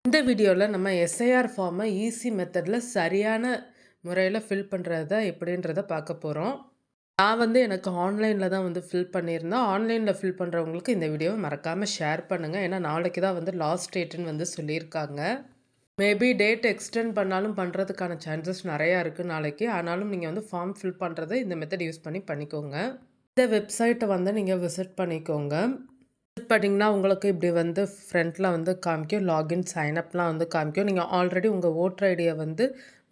இந்த வீடியோவில் நம்ம எஸ்ஐஆர் ஃபார்மை ஈஸி மெத்தடில் சரியான முறையில் ஃபில் பண்ணுறத எப்படின்றத பார்க்க போகிறோம். நான் எனக்கு ஆன்லைனில் தான் ஃபில் பண்ணியிருந்தேன். ஆன்லைனில் ஃபில் பண்ணுறவங்களுக்கு இந்த வீடியோவை மறக்காமல் ஷேர் பண்ணுங்கள். ஏன்னா நாளைக்கு தான் லாஸ்ட் டேட்டுன்னு சொல்லியிருக்காங்க. மேபி டேட் எக்ஸ்டெண்ட் பண்ணாலும் பண்ணுறதுக்கான சான்சஸ் நிறையா இருக்குது நாளைக்கு. ஆனாலும் நீங்கள் ஃபார்ம் ஃபில் பண்ணுறதை இந்த மெத்தட் யூஸ் பண்ணிக்கோங்க. இந்த வெப்சைட்டை நீங்கள் விசிட் பண்ணிக்கோங்க. பார்த்தீங்கன்னா உங்களுக்கு இப்படி ஃப்ரண்ட்டில் காமிக்கும் லாகின் சைனப்லாம் காமிக்கும். நீங்கள் ஆல்ரெடி உங்கள் ஓட்டர் ஐடியை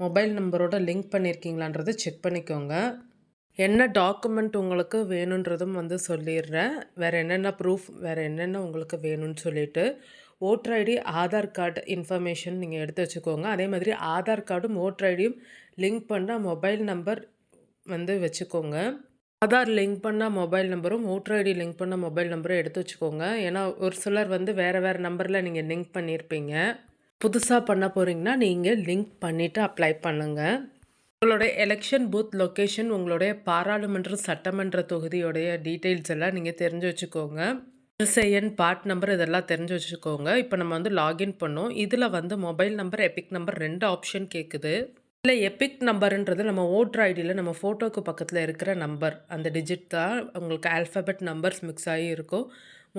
மொபைல் நம்பரோட லிங்க் பண்ணியிருக்கீங்களான்றதை செக் பண்ணிக்கோங்க. என்ன டாக்குமெண்ட் உங்களுக்கு வேணுன்றதும் சொல்லிடுறேன். வேறு என்னென்ன ப்ரூஃப் வேறு என்னென்ன உங்களுக்கு வேணும்னு சொல்லிட்டு voter ID Aadhaar card information நீங்கள் எடுத்து வச்சுக்கோங்க. அதே மாதிரி ஆதார் கார்டும் ஓட்டர் ஐடியும் லிங்க் பண்ண மொபைல் நம்பர் வச்சுக்கோங்க. ஆதார் லிங்க் பண்ண மொபைல் நம்பரும் ஓட்டர் ஐடி லிங்க் பண்ண மொபைல் நம்பரும் எடுத்து வச்சுக்கோங்க. ஏன்னா ஒரு சிலர் வேறு நம்பரில் நீங்கள் லிங்க் பண்ணியிருப்பீங்க. புதுசாக பண்ண போகிறீங்கன்னா நீங்கள் லிங்க் பண்ணிவிட்டு அப்ளை பண்ணுங்கள். உங்களுடைய எலெக்ஷன் பூத் லொக்கேஷன், உங்களுடைய பாராளுமன்ற சட்டமன்ற தொகுதியோடைய டீட்டெயில்ஸ் எல்லாம் நீங்கள் தெரிஞ்சு வச்சுக்கோங்க. எஸ்ஐஎன் பார்ட் நம்பர் இதெல்லாம் தெரிஞ்சு வச்சுக்கோங்க. இப்போ நம்ம லாகின் பண்ணோம். இதில் mobile number, Epic number 2 option கேட்குது. இல்லை, எபிக் நம்பருன்றது நம்ம ஓட்டர் ஐடியில் நம்ம ஃபோட்டோக்கு பக்கத்தில் இருக்கிற நம்பர், அந்த டிஜிட் தான் உங்களுக்கு ஆல்ஃபபெட் நம்பர்ஸ் மிக்ஸ் ஆகி இருக்கும்.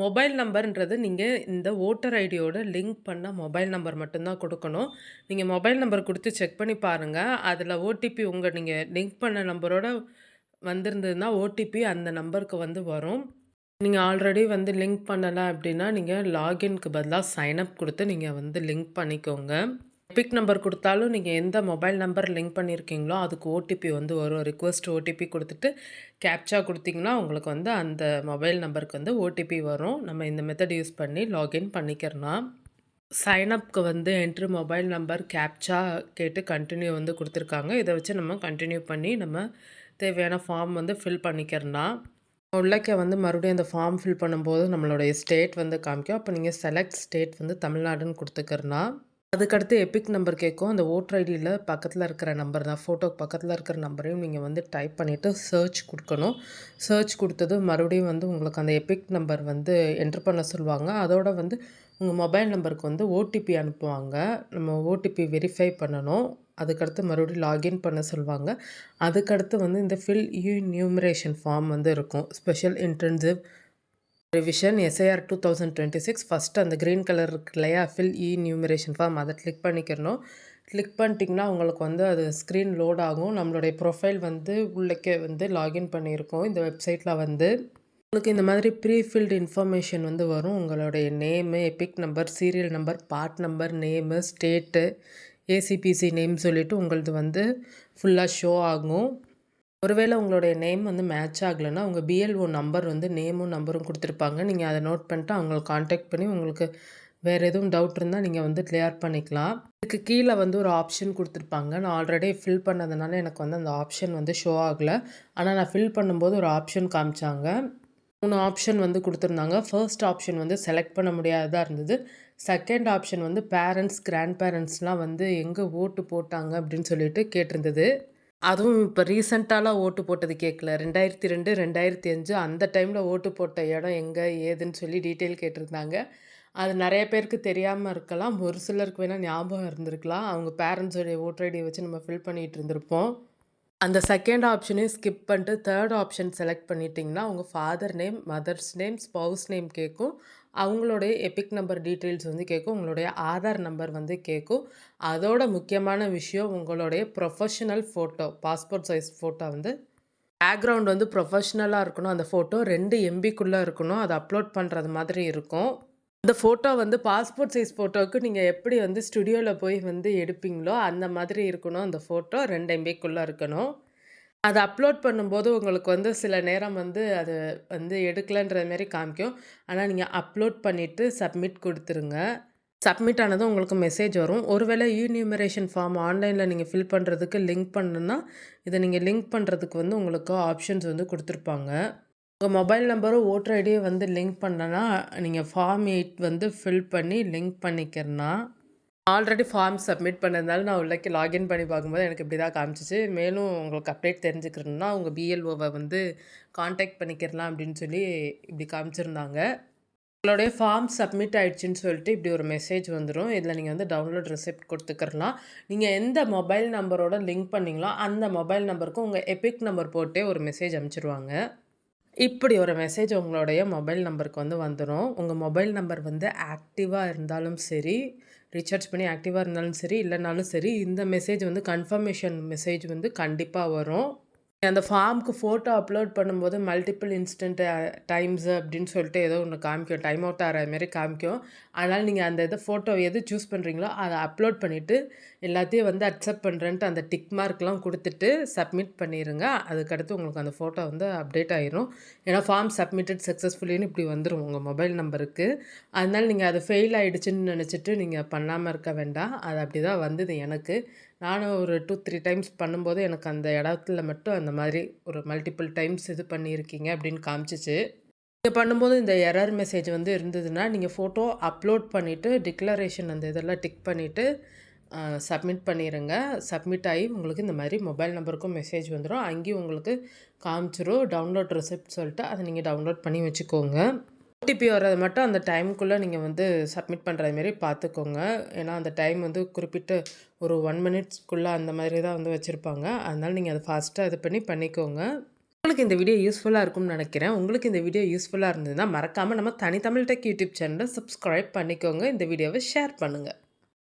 மொபைல் நம்பர்ன்றது நீங்கள் இந்த ஓட்டர் ஐடியோட லிங்க் பண்ண மொபைல் நம்பர் மட்டும்தான் கொடுக்கணும். நீங்கள் மொபைல் நம்பர் கொடுத்து செக் பண்ணி பாருங்கள். அதில் ஓடிபி நீங்கள் லிங்க் பண்ண நம்பரோட வந்திருந்ததுன்னா ஓடிபி அந்த நம்பருக்கு வரும். நீங்கள் ஆல்ரெடி லிங்க் பண்ணலை அப்படின்னா நீங்கள் லாகின்க்கு பதிலாக சைனப் கொடுத்து நீங்கள் லிங்க் பண்ணிக்கோங்க. எபிக் நம்பர் கொடுத்தாலும் நீங்கள் எந்த மொபைல் நம்பர் லிங்க் பண்ணியிருக்கீங்களோ அதுக்கு ஓடிபி வரும். ரிக்வெஸ்ட் ஓடிபி கொடுத்துட்டு கேப்சா கொடுத்தீங்கன்னா உங்களுக்கு அந்த மொபைல் நம்பருக்கு ஓடிபி வரும். நம்ம இந்த மெத்தட் யூஸ் பண்ணி லாகின் பண்ணிக்கிறலாம். சைனப்க்கு என்ட்ரு மொபைல் நம்பர் கேப்சா கேட்டு கண்டினியூ கொடுத்துருக்காங்க. இதை வச்சு நம்ம கண்டினியூ பண்ணி நம்ம தேவையான ஃபார்ம் ஃபில் பண்ணிக்கிறலாம். உள்ளக்க மறுபடியும் அந்த ஃபார்ம் ஃபில் பண்ணும்போது நம்மளுடைய ஸ்டேட் காமிக்கும். அப்போ நீங்கள் செலக்ட் ஸ்டேட் தமிழ்நாடுன்னு கொடுத்துக்கிறலாம். அதுக்கடுத்து எபிக் நம்பர் கேட்கும். அந்த ஓட்டர் ஐடியில் பக்கத்தில் இருக்கிற நம்பர் தான், ஃபோட்டோக்கு பக்கத்தில் இருக்கிற நம்பரையும் நீங்கள் டைப் பண்ணிவிட்டு சர்ச் கொடுக்கணும். சர்ச் கொடுத்தது மறுபடியும் உங்களுக்கு அந்த எபிக் நம்பர் என்ட்ரு பண்ண சொல்லுவாங்க. அதோட உங்கள் மொபைல் நம்பருக்கு ஓடிபி அனுப்புவாங்க. நம்ம ஓடிபி வெரிஃபை பண்ணணும். அதுக்கடுத்து மறுபடியும் லாகின் பண்ண சொல்லுவாங்க. அதுக்கடுத்து இந்த ஃபில் நியூமரேஷன் ஃபார்ம் இருக்கும். Special intensive revision SIR 2026 first அந்த க்ரீன் கலர் இருக்கு இல்லையா, ஃபில் நியூமரேஷன் ஃபார்ம், அதை கிளிக் பண்ணிக்கிறணும். கிளிக் பண்ணிட்டிங்கன்னா உங்களுக்கு அது ஸ்க்ரீன் லோட் ஆகும். நம்மளுடைய ப்ரொஃபைல் உள்ளக்கே லாகின் பண்ணியிருக்கோம். இந்த வெப்சைட்டில் உங்களுக்கு இந்த மாதிரி ப்ரீஃபில்டு இன்ஃபர்மேஷன் வரும். உங்களுடைய name, Epic number, serial number, part number, name, state, ACBC name சொல்லிவிட்டு உங்களது ஃபுல்லாக ஷோ ஆகும். ஒருவேளை உங்களுடைய நேம் மேட்ச் ஆகலைன்னா உங்கள் பிஎல்ஓ நம்பர் நேமும் நம்பரும் கொடுத்துருப்பாங்க. நீங்கள் அதை நோட் பண்ணிட்டு அவங்களை காண்டாக்ட் பண்ணி உங்களுக்கு வேறு எதுவும் டவுட் இருந்தால் நீங்கள் கிளியர் பண்ணிக்கலாம். இதுக்கு கீழே ஒரு ஆப்ஷன் கொடுத்துருப்பாங்க. நான் ஆல்ரெடி ஃபில் பண்ணதுனால எனக்கு அந்த ஆப்ஷன் ஷோ ஆகலை. ஆனால் நான் ஃபில் பண்ணும்போது ஒரு ஆப்ஷன் காமிச்சாங்க. 3 ஆப்ஷன் கொடுத்துருந்தாங்க. ஃபர்ஸ்ட் ஆப்ஷன் செலக்ட் பண்ண முடியாததாக இருந்தது. செகண்ட் ஆப்ஷன் பேரண்ட்ஸ், கிராண்ட் பேரண்ட்ஸ்லாம் எங்கே ஓட்டு போட்டாங்க அப்படின்னு சொல்லிட்டு கேட்டிருந்தது. அதுவும் இப்போ ரீசெண்டாலாம் ஓட்டு போட்டது கேட்கல. 2002, 2005 அந்த டைமில் ஓட்டு போட்ட இடம் எங்கே ஏதுன்னு சொல்லி டீட்டெயில் கேட்டிருந்தாங்க. அது நிறைய பேருக்கு தெரியாமல் இருக்கலாம். ஒரு சிலருக்கு வேணால் ஞாபகம் இருந்திருக்கலாம். அவங்க பேரண்ட்ஸோடைய ஓட்டர் ஐடியை வச்சு நம்ம ஃபில் பண்ணிகிட்டு இருந்திருப்போம். அந்த செகண்ட் ஆப்ஷனையும் ஸ்கிப் பண்ணிட்டு தேர்ட் ஆப்ஷன் செலக்ட் பண்ணிட்டீங்கன்னா உங்கள் father name, mothers name, spouse name கேட்கும். அவங்களுடைய எபிக் நம்பர் டீட்டெயில்ஸ் கேட்கும். உங்களுடைய ஆதார் நம்பர் கேட்கும். அதோட முக்கியமான விஷயம் உங்களுடைய professional photo, passport size photo background ப்ரொஃபஷ்னலாக இருக்கணும். அந்த ஃபோட்டோ 2 MBக்குள்ளே இருக்கணும். அதை அப்லோட் பண்ணுறது மாதிரி இருக்கும். இந்த ஃபோட்டோ பாஸ்போர்ட் சைஸ் ஃபோட்டோவுக்கு நீங்கள் எப்படி ஸ்டுடியோவில் போய் எடுப்பீங்களோ அந்த மாதிரி இருக்கணும். அந்த ஃபோட்டோ 2 MBக்குள்ளே இருக்கணும். அதை அப்லோட் பண்ணும்போது உங்களுக்கு சில நேரம் அது எடுக்கலைன்ற மாரி காமிக்கும். ஆனால் நீங்கள் அப்லோட் பண்ணிவிட்டு சப்மிட் கொடுத்துருங்க. சப்மிட் ஆனதும் உங்களுக்கு மெசேஜ் வரும். ஒருவேளை நியூமரேஷன் ஃபார்ம் ஆன்லைனில் நீங்கள் ஃபில் பண்ணுறதுக்கு லிங்க் பண்ணணுன்னா இதை நீங்கள் லிங்க் பண்ணுறதுக்கு உங்களுக்கு ஆப்ஷன்ஸ் கொடுத்துருப்பாங்க. உங்கள் மொபைல் நம்பரும் ஓட்டர் ஐடியும் லிங்க் பண்ணனா நீங்கள் ஃபார்ம் 8 ஃபில் பண்ணி லிங்க் பண்ணிக்கிறனா. ஆல்ரெடி ஃபார்ம் சப்மிட் பண்ணதுனால நான் உள்ளே லாகின் பண்ணி பார்க்கும்போது எனக்கு இப்படி தான் காமிச்சிச்சு. மேலும் உங்களுக்கு அப்டேட் தெரிஞ்சுக்கிறணுன்னா உங்கள் பிஎல்ஓவை காண்டாக்ட் பண்ணிக்கிறலாம் அப்படின்னு சொல்லி இப்படி காமிச்சிருந்தாங்க. உங்களுடைய ஃபார்ம் சப்மிட் ஆயிடுச்சுன்னு சொல்லிட்டு இப்படி ஒரு மெசேஜ் வந்துரும். இதில நீங்க வந்து டவுன்லோட் ரெசிப்ட் குடுத்துக்கிறலாம். நீங்க எந்த மொபைல் நம்பரோட லிங்க் பண்ணீங்களோ, அந்த மொபைல் நம்பருக்கு உங்க எபிக் நம்பர் போட்டே ஒரு மெசேஜ் அனுப்பிச்சுருவாங்க. இப்படி ஒரு மெசேஜ் உங்களுடைய மொபைல் நம்பருக்கு வந்து வந்துரும். உங்க மொபைல் நம்பர் வந்து ஆக்டிவா இருந்தாலும் சரி, ரீசார்ஜ் பண்ணி ஆக்டிவா இருந்தாலும் சரி, இல்லனாலும் சரி, இந்த மெசேஜ் வந்து கன்ஃபர்மேஷன் மெசேஜ் வந்து கண்டிப்பா வரும். அந்த ஃபார்ம்க்கு ஃபோட்டோ அப்லோட் பண்ணும்போது மல்டிபிள் இன்ஸ்டன்ட் டைம்ஸ் அப்படின்னு சொல்லிட்டு ஏதோ ஒண்ணு காமிக்கும். டைம் அவுட் ஆற மாரி காமிக்கும். அதனால நீங்க அந்த ஃபோட்டோ எது சூஸ் பண்றீங்களோ, அத அப்லோட் பண்ணிட்டு, எல்லாத்தையும் வந்து அக்செப்ட் பண்றேன்ட்டு அந்த டிக் மார்க்லாம் குடுத்துட்டு சப்மிட் பண்ணிருங்க. அதுக்கடுத்து உங்களுக்கு அந்த ஃபோட்டோ வந்து அப்டேட் ஆயிரும். ஏன்னா ஃபார்ம் சப்மிட்டட் சக்சஸ்ஃபுல்லின்னு இப்படி வந்துரும் உங்க மொபைல் நம்பருக்கு. அதனால நீங்க அது ஃபெயில் ஆயிடுச்சுன்னு நெனச்சுட்டு நீங்க பண்ணாம இருக்க வேண்டாம். அது அப்படிதான் வந்தது எனக்கு. நானும் ஒரு 2, 3 டைம்ஸ் பண்ணும்போது எனக்கு அந்த இடத்துல மட்டும் அந்த மாதிரி ஒரு மல்டிபிள் டைம்ஸ் இது பண்ணியிருக்கீங்க அப்படின்னு காமிச்சுச்சு. நீங்க பண்ணும்போது இந்த எரர் மெசேஜ் வந்து இருந்ததுன்னா, நீங்க ஃபோட்டோ அப்லோட் பண்ணிட்டு, டிக்ளரேஷன் அந்த இதெல்லாம் டிக் பண்ணிட்டு, சப்மிட் பண்ணிருங்க. சப்மிட் ஆயி உங்களுக்கு இந்த மாரி மொபைல் நம்பருக்கும் மெசேஜ் வந்துரும். அங்கேயும் உங்களுக்கு காமிச்சிரும். டவுன்லோட் ரெசிப்ட் சொல்லிட்டு அத நீங்க டவுன்லோட் பண்ணி வச்சுக்கோங்க. ஓடிபி வர்றது மட்டும் அந்த டைம்க்குள்ள நீங்க வந்து சப்மிட் பண்ற மாரி பார்த்துக்கோங்க. ஏன்னா, அந்த டைம் வந்து குறிப்பிட்ட ஒரு 1 மினிட்ஸ்க்குள்ள அந்த மாதிரி தான் வந்து வச்சிருப்பாங்க. அதனால நீங்க அத ஃபாஸ்ட்டா இது பண்ணிக்கோங்க. உங்களுக்கு இந்த வீடியோ யூஸ்ஃபுல்லா இருக்கும்னு நெனைக்கிறேன். உங்களுக்கு இந்த வீடியோ யூஸ்ஃபுல்லா இருந்ததுன்னா, மறக்காம நம்ம தனி தமிழ் டெக் யூடியூப் சேனல சப்ஸ்கிரைப் பண்ணிக்கோங்க. இந்த வீடியோவ ஷேர் பண்ணுங்க.